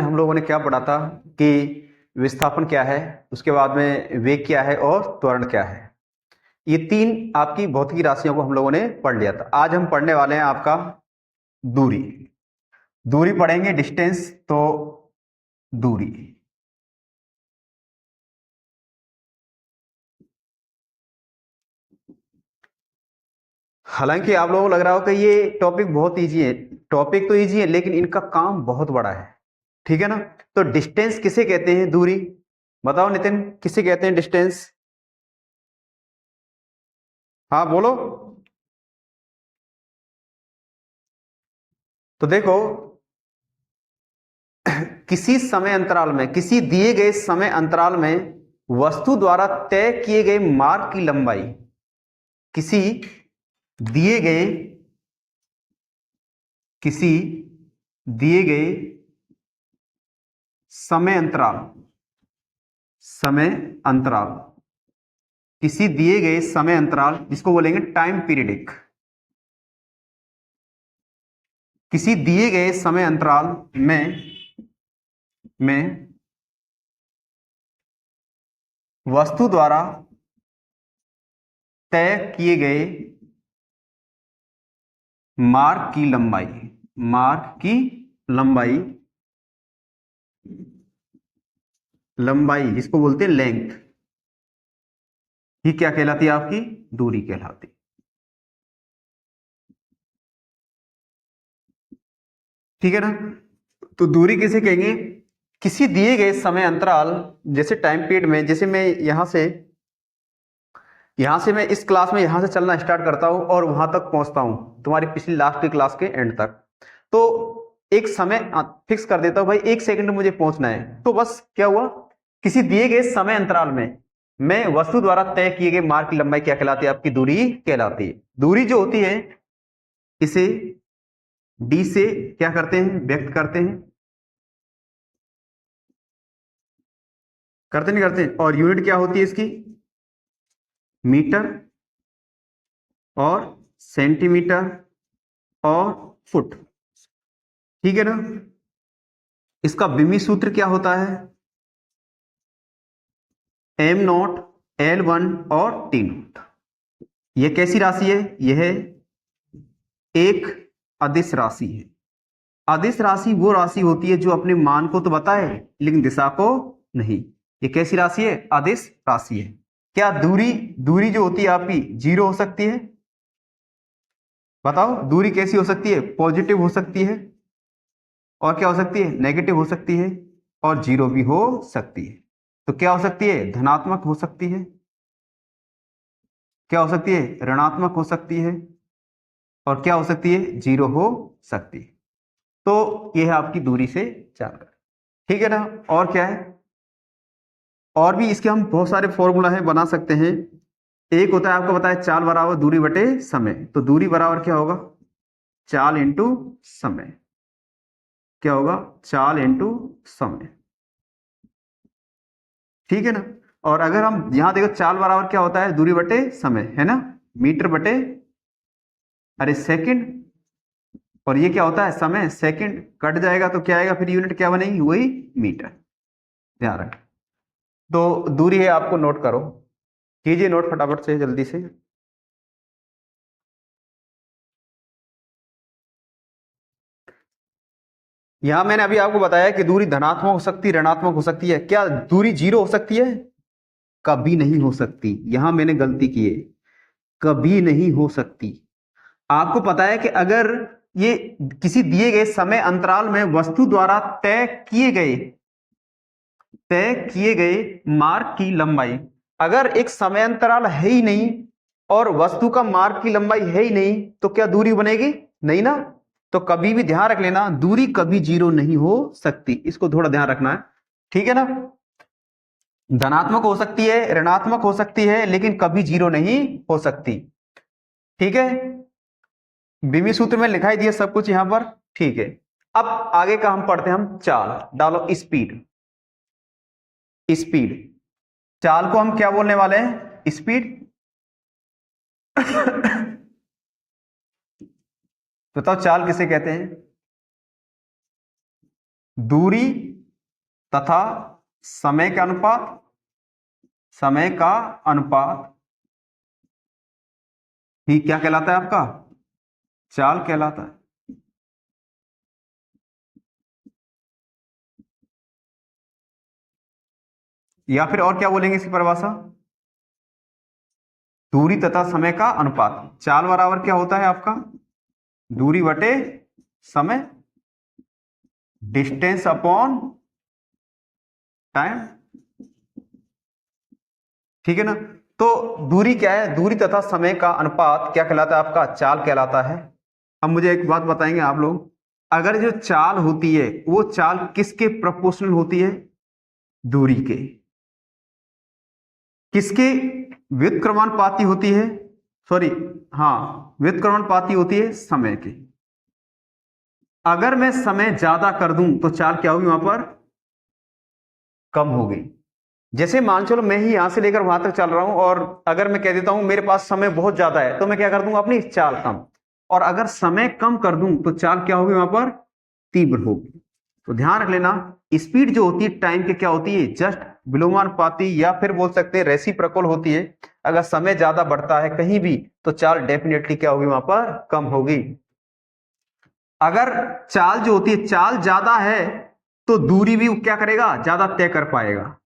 में हम लोगों ने क्या पढ़ा था कि विस्थापन क्या है, उसके बाद में वेग क्या है और त्वरण क्या है। ये तीन आपकी भौतिकी राशियों को हम लोगों ने पढ़ लिया था। आज हम पढ़ने वाले हैं आपका दूरी। दूरी पढ़ेंगे, डिस्टेंस, तो दूरी। हालांकि आप लोगों को लग रहा हो कि ये टॉपिक बहुत इजी है। टॉपिक तो इजी है लेकिन इनका काम बहुत बड़ा है, ठीक है ना। तो डिस्टेंस किसे कहते हैं, दूरी? बताओ नितिन, किसे कहते हैं डिस्टेंस? हाँ बोलो। तो देखो, किसी समय अंतराल में, किसी दिए गए समय अंतराल में वस्तु द्वारा तय किए गए मार्ग की लंबाई, किसी दिए गए किसी दिए गए समय अंतराल, समय अंतराल, किसी दिए गए समय अंतराल जिसको बोलेंगे टाइम पीरियडिक, किसी दिए गए समय अंतराल में वस्तु द्वारा तय किए गए मार्ग की लंबाई, मार्ग की लंबाई, लंबाई जिसको बोलते हैं लेंथ, ये क्या कहलाती है? आपकी दूरी कहलाती है। ठीक है ना। तो दूरी किसे कहेंगे? किसी दिए गए समय अंतराल, जैसे टाइम पीरियड में, जैसे मैं यहां से मैं इस क्लास में यहां से चलना स्टार्ट करता हूं और वहां तक पहुंचता हूं तुम्हारी पिछली लास्ट की क्लास के एंड तक, तो एक समय फिक्स कर देता हूं, भाई 1 सेकंड में मुझे पहुंचना है। तो बस क्या हुआ, किसी दिए गए समय अंतराल में मैं वस्तु द्वारा तय किए गए मार्ग की लंबाई क्या कहलाती है? आपकी दूरी कहलाती है। दूरी जो होती है इसे डी से क्या करते हैं, व्यक्त करते हैं, करते नहीं करते? और यूनिट क्या होती है इसकी? मीटर और सेंटीमीटर और फुट, ठीक है ना। इसका विमी सूत्र क्या होता है? एम नॉट, एल वन और टी नॉट। यह कैसी राशि है? यह एक अदिश राशि है। अदिश राशि वो राशि होती है जो अपने मान को तो बताए लेकिन दिशा को नहीं। ये कैसी राशि है? अदिश राशि है। क्या दूरी दूरी जो होती है आपकी जीरो हो सकती है? बताओ, दूरी कैसी हो सकती है? पॉजिटिव हो सकती है, और क्या हो सकती है? नेगेटिव हो सकती है, और जीरो भी हो सकती है। तो क्या हो सकती है? धनात्मक हो सकती है, क्या हो सकती है? ऋणात्मक हो सकती है, और क्या हो सकती है? जीरो हो सकती है। तो यह है आपकी दूरी से जानकारी, ठीक है ना। और क्या है? और भी इसके हम बहुत सारे फॉर्मूला है बना सकते हैं। एक होता है, आपको पता है, चाल बराबर दूरी बटे समय। तो दूरी बराबर क्या होगा? चाल इंटू समय। क्या होगा? चाल इंटू समय, ठीक है ना। और अगर हम यहां देखो, चाल बराबर क्या होता है? दूरी बटे समय, है ना। मीटर बटे, अरे सेकंड, और ये क्या होता है? समय। सेकंड कट जाएगा तो क्या आएगा फिर? यूनिट क्या बनेगी? वही मीटर। ध्यान रख। तो दूरी है, आपको नोट करो, कीजिए नोट फटाफट से, जल्दी से। यहां मैंने अभी आपको बताया कि दूरी धनात्मक हो सकती है, ऋणात्मक हो सकती है। क्या दूरी जीरो हो सकती है? कभी नहीं हो सकती। यहां मैंने गलती की है, कभी नहीं हो सकती। आपको पता है कि अगर ये किसी दिए गए समय अंतराल में वस्तु द्वारा तय किए गए मार्ग की लंबाई, अगर एक समय अंतराल है ही नहीं और वस्तु का मार्ग की लंबाई है ही नहीं, तो क्या दूरी बनेगी? नहीं ना। तो कभी भी ध्यान रख लेना, दूरी कभी जीरो नहीं हो सकती, इसको थोड़ा ध्यान रखना है, ठीक है ना। धनात्मक हो सकती है, ऋणात्मक हो सकती है, लेकिन कभी जीरो नहीं हो सकती, ठीक है। विमी सूत्र में लिखाई दिया सब कुछ यहां पर, ठीक है। अब आगे का हम पढ़ते हैं, हम चाल डालो, स्पीड। स्पीड, चाल को हम क्या बोलने वाले हैं? स्पीड। बताओ, चाल किसे कहते हैं? दूरी तथा समय का अनुपात, समय का अनुपात ही क्या कहलाता है आपका? चाल कहलाता है। या फिर और क्या बोलेंगे इसकी परिभाषा? दूरी तथा समय का अनुपात। चाल बराबर क्या होता है आपका? दूरी बटे समय, डिस्टेंस अपॉन टाइम। ठीक है ना? तो दूरी क्या है? दूरी तथा समय का अनुपात क्या कहलाता है आपका? चाल कहलाता है। अब मुझे एक बात बताएंगे आप लोग, अगर जो चाल होती है वो चाल किसके प्रोपोर्शनल होती है? दूरी के। किसके व्युत्क्रमानुपाती होती है? सॉरी, हाँ, व्युत्क्रमानुपाती होती है समय के। अगर मैं समय ज्यादा कर दूं तो चाल क्या होगी? वहां पर कम होगी। जैसे मान चलो मैं ही यहां से लेकर वहां तक चल रहा हूं और अगर मैं कह देता हूं मेरे पास समय बहुत ज्यादा है तो मैं क्या कर दूंगा? अपनी चाल कम। और अगर समय कम कर दूं तो चाल क्या होगी? वहां पर तीव्र होगी। तो ध्यान रख लेना, स्पीड जो होती है टाइम के क्या होती है? जस्ट विलोमानुपाती, या फिर बोल सकते हैं रेसिप्रोकल होती है। अगर समय ज्यादा बढ़ता है कहीं भी तो चाल डेफिनेटली क्या होगी? वहां पर कम होगी। अगर चाल जो होती है, चाल ज्यादा है तो दूरी भी क्या करेगा? ज्यादा तय कर पाएगा।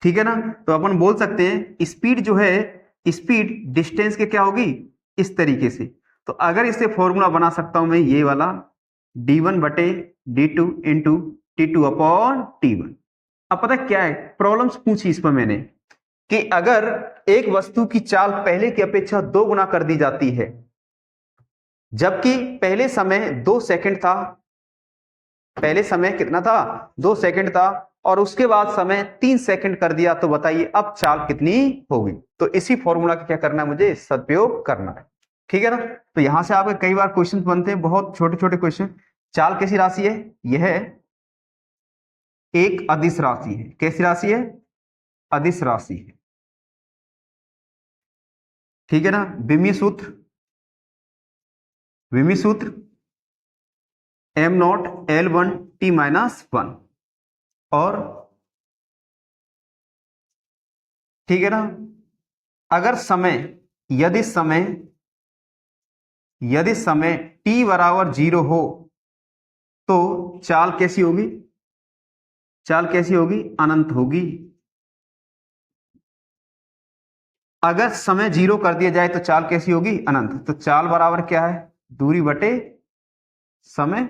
ठीक है ना? तो अपन बोल सकते हैं स्पीड जो है, स्पीड डिस्टेंस के क्या होगी? इस तरीके से। तो अगर इससे फॉर्मूला बना सकता हूं मैं ये वाला, d1 बटे d2 into t2 upon t1। अब पता क्या है, प्रॉब्लम्स पूछी इस पर मैंने कि अगर एक वस्तु की चाल पहले की अपेक्षा 2 गुना कर दी जाती है, जबकि पहले समय 2 सेकंड था, पहले समय कितना था? 2 सेकंड था, और उसके बाद समय 3 सेकंड कर दिया, तो बताइए अब चाल कितनी होगी? तो इसी फॉर्मूला का क्या करना है मुझे? सदुपयोग करना है। ठीक है ना? तो यहां से आपके कई बार क्वेश्चन बनते हैं, बहुत छोटे छोटे क्वेश्चन। चाल कैसी राशि है? यह एक अदिश राशि है। कैसी राशि है? अदिश राशि है। ठीक है ना? विमीय सूत्र, विमीय सूत्र m not L1 t minus 1। और ठीक है ना, अगर समय, यदि समय t बराबर 0 हो तो चाल कैसी होगी? चाल कैसी होगी? अनंत होगी। अगर समय 0 कर दिया जाए तो चाल कैसी होगी? अनंत। तो चाल बराबर क्या है? दूरी बटे समय।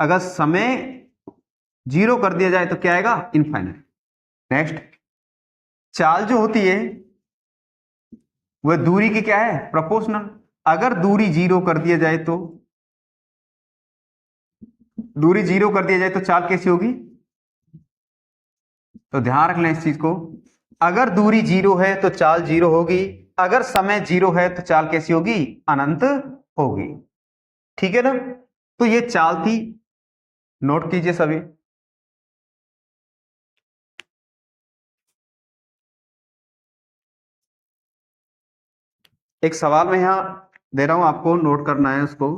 अगर समय 0 कर दिया जाए तो क्या आएगा? इनफाइनाइट। नेक्स्ट, चाल जो होती है वह दूरी की क्या है? प्रोपोर्शनल। अगर दूरी 0 कर दिया जाए तो, दूरी 0 कर दिया जाए तो चाल कैसी होगी? तो ध्यान रख लें इस चीज को, अगर दूरी 0 है तो चाल 0 होगी, अगर समय 0 है तो चाल कैसी होगी? अनंत होगी। ठीक है ना? तो ये चाल थी, नोट कीजिए सभी। एक सवाल मैं यहां दे रहा हूं आपको, नोट करना है उसको।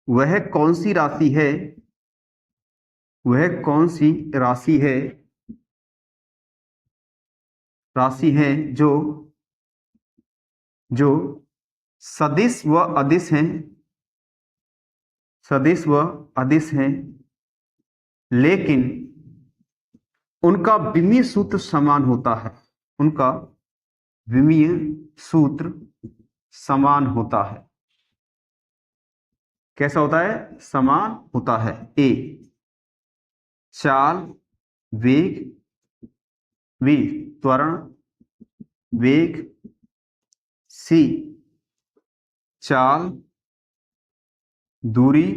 वह कौन सी राशि है, वह कौन सी राशि है, राशि है जो जो सदिश व अदिश हैं, सदिश व अदिश हैं, लेकिन उनका विमीय सूत्र समान होता है। उनका विमीय सूत्र समान होता है। कैसा होता है? समान होता है। ए, चाल, वेग, वी, त्वरण, वेग। सी, चाल, दूरी।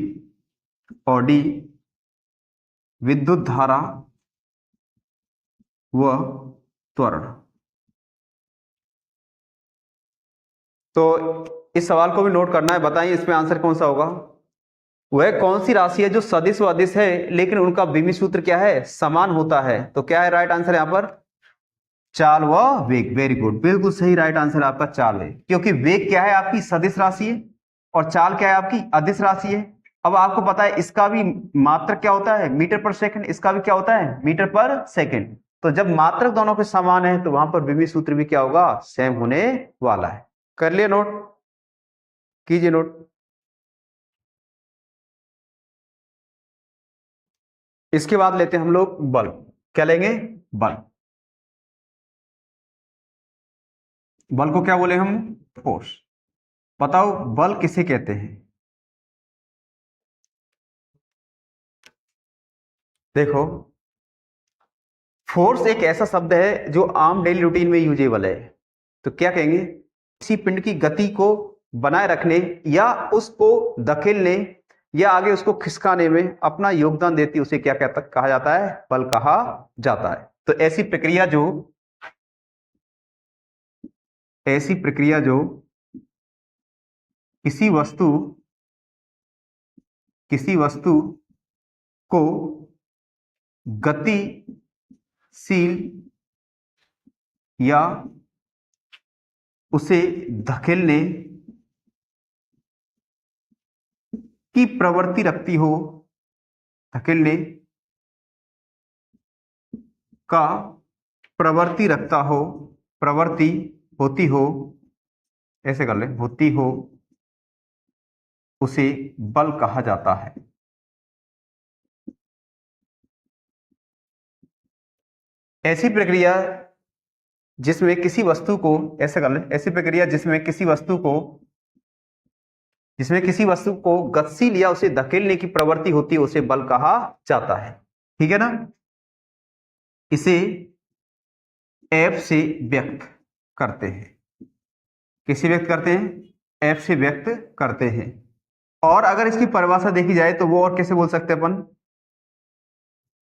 और डी, विद्युत धारा व त्वरण। तो इस सवाल को भी नोट करना है। बताइए इसमें आंसर कौन सा होगा? वह कौन सी राशि है जो सदिश व अदिश है लेकिन उनका विमीय सूत्र क्या है? समान होता है। तो क्या है राइट आंसर यहां पर? चाल व वेग। वेरी गुड, बिल्कुल सही राइट आंसर आपका चाल वेग, क्योंकि वेग क्या है? आपकी सदिश राशि है और चाल क्या है? आपकी अदिश राशि है। अब आपको पता है इसका भी मात्रक क्या होता है, मीटर पर सेकंड, इसका भी क्या होता है, मीटर पर सेकंड। तो जब मात्रक दोनों के समान है तो वहां पर विमीय सूत्र भी क्या होगा, सेम होने वाला है। कर लिया नोट, कीजिए नोट। इसके बाद लेते हैं हम लोग बल। क्या लेंगे, बल। बल को क्या बोले हम, फोर्स। बताओ बल किसे कहते हैं। देखो फोर्स एक ऐसा शब्द है जो आम डेली रूटीन में यूजेबल है। तो क्या कहेंगे, किसी पिंड की गति को बनाए रखने या उसको धकेलने या आगे उसको खिसकाने में अपना योगदान देती, उसे क्या कहता कहा जाता है, बल कहा जाता है। तो ऐसी प्रक्रिया जो किसी वस्तु को गतिशील या उसे धकेलने की प्रवृत्ति रखती हो, धकेलने का प्रवृत्ति रखता हो, प्रवृत्ति होती हो, ऐसे कर ले, होती हो, उसे बल कहा जाता है। ऐसी प्रक्रिया जिसमें किसी वस्तु को, ऐसे कर ले, ऐसी प्रक्रिया जिसमें किसी वस्तु को गतिशील या उसे धकेलने की प्रवृत्ति होती है, उसे बल कहा जाता है। ठीक है ना। इसे F से व्यक्त करते हैं। किसे व्यक्त करते हैं, F से व्यक्त करते हैं। और अगर इसकी परिभाषा देखी जाए तो वो और कैसे बोल सकते हैं अपन,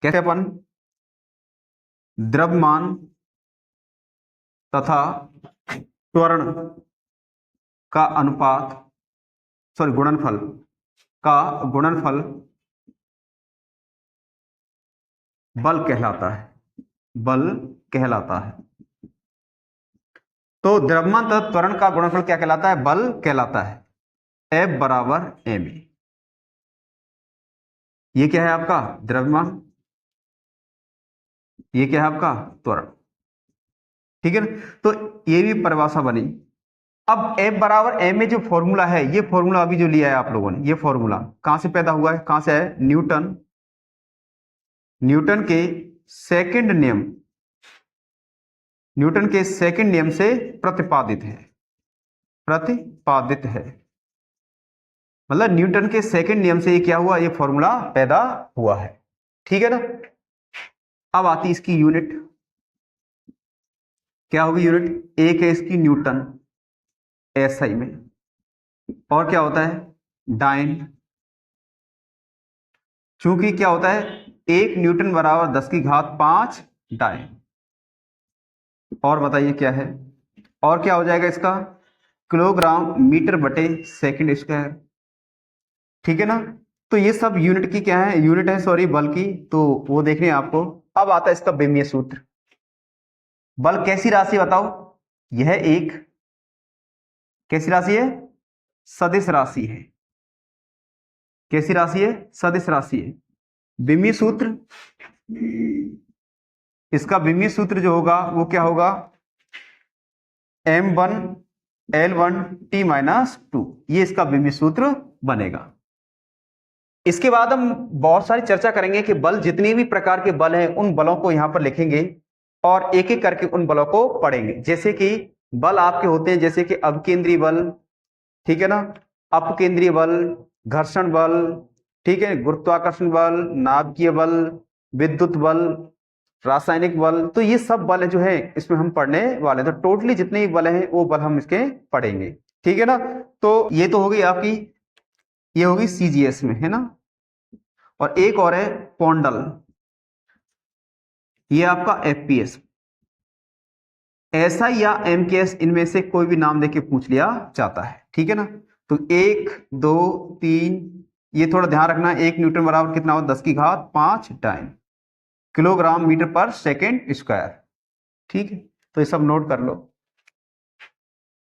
कैसे अपन, द्रव्यमान तथा त्वरण का अनुपात, गुणनफल का गुणनफल बल कहलाता है, बल कहलाता है। तो द्रव्यमान तथा त्वरण का गुणनफल क्या कहलाता है, बल कहलाता है। F बराबर ma, ये क्या है आपका द्रव्यमान, ये क्या है आपका त्वरण। ठीक है ना। तो ये भी परिभाषा बनी। अब F बराबर ma जो फॉर्मूला है, ये फॉर्मूला अभी जो लिया है आप लोगों ने, ये फॉर्मूला कहां से पैदा हुआ है, कहां से है, न्यूटन के सेकंड नियम से प्रतिपादित है। मतलब न्यूटन के सेकंड नियम से ये क्या हुआ, ये फॉर्मूला पैदा हुआ है। ठीक है ना। अब आती इसकी यूनिट, क्या होगी यूनिट, एक है इसकी न्यूटन SI में, और क्या होता है डाइन। चूंकि क्या होता है, 1 न्यूटन बराबर 10⁵ डाइन। और बताइए क्या है, और क्या हो जाएगा इसका, किलोग्राम मीटर बटे सेकंड स्क्वायर। ठीक है ना। तो ये सब यूनिट की क्या है, यूनिट है सॉरी बल की, तो वो देखने आपको। अब आता है इसका विमीय सूत्र। बल कैसी राशि बताओ, यह एक कैसी राशि है, सदिश राशि है। कैसी राशि है, सदिश राशि है। विमीय सूत्र, इसका विमीय सूत्र जो होगा वो क्या होगा, m1L1T-2, ये इसका विमीय सूत्र बनेगा। इसके बाद हम बहुत सारी चर्चा करेंगे कि बल, जितने भी प्रकार के बल हैं उन बलों को यहां पर लिखेंगे और एक एक करके उन बलों को पढ़ेंगे। जैसे कि बल आपके होते हैं, जैसे कि अपकेंद्रीय बल, ठीक है ना, अपकेंद्रीय बल, घर्षण बल, ठीक है, गुरुत्वाकर्षण बल, नाभिकीय बल, विद्युत बल, रासायनिक बल। तो ये सब बल जो है इसमें हम पढ़ने वाले हैं। तो टोटली जितने भी बल हैं वो बल हम इसके पढ़ेंगे। ठीक है ना। तो ये तो हो गई आपकी, ये होगी CGS में, है ना। और एक और है पॉन्डल, ये आपका FPS। SI या MKS, इनमें से कोई भी नाम देके पूछ लिया जाता है। ठीक है ना। तो 1 2 3, ये थोड़ा ध्यान रखना, 1 न्यूटन बराबर कितना हो, 10⁵ डाइन, किलोग्राम मीटर पर सेकेंड स्क्वायर। ठीक है, तो ये सब नोट कर लो।